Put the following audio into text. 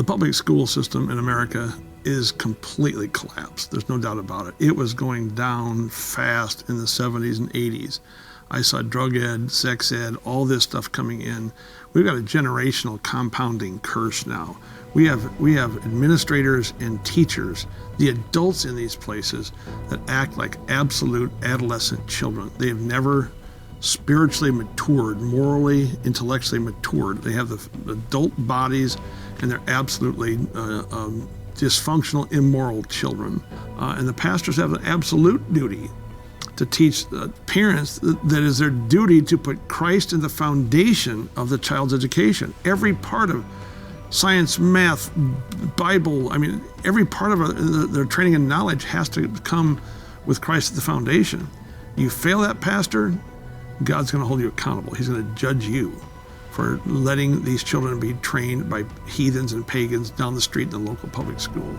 The public school system in America is completely collapsed. There's no doubt about it. It was going down fast in the 70s and 80s. I saw drug ed, sex ed, all this stuff coming in. We've got a generational compounding curse now. We have administrators and teachers, the adults in these places, that act like absolute adolescent children. They have never spiritually matured, morally, intellectually matured. They have the adult bodies, and they're absolutely dysfunctional, immoral children. And the pastors have an absolute duty to teach parents that is their duty to put Christ in the foundation of the child's education. Every part of science, math, Bible, every part of their training and knowledge has to come with Christ at the foundation. You fail that, pastor, God's going to hold you accountable. He's going to judge you for letting these children be trained by heathens and pagans down the street in the local public school.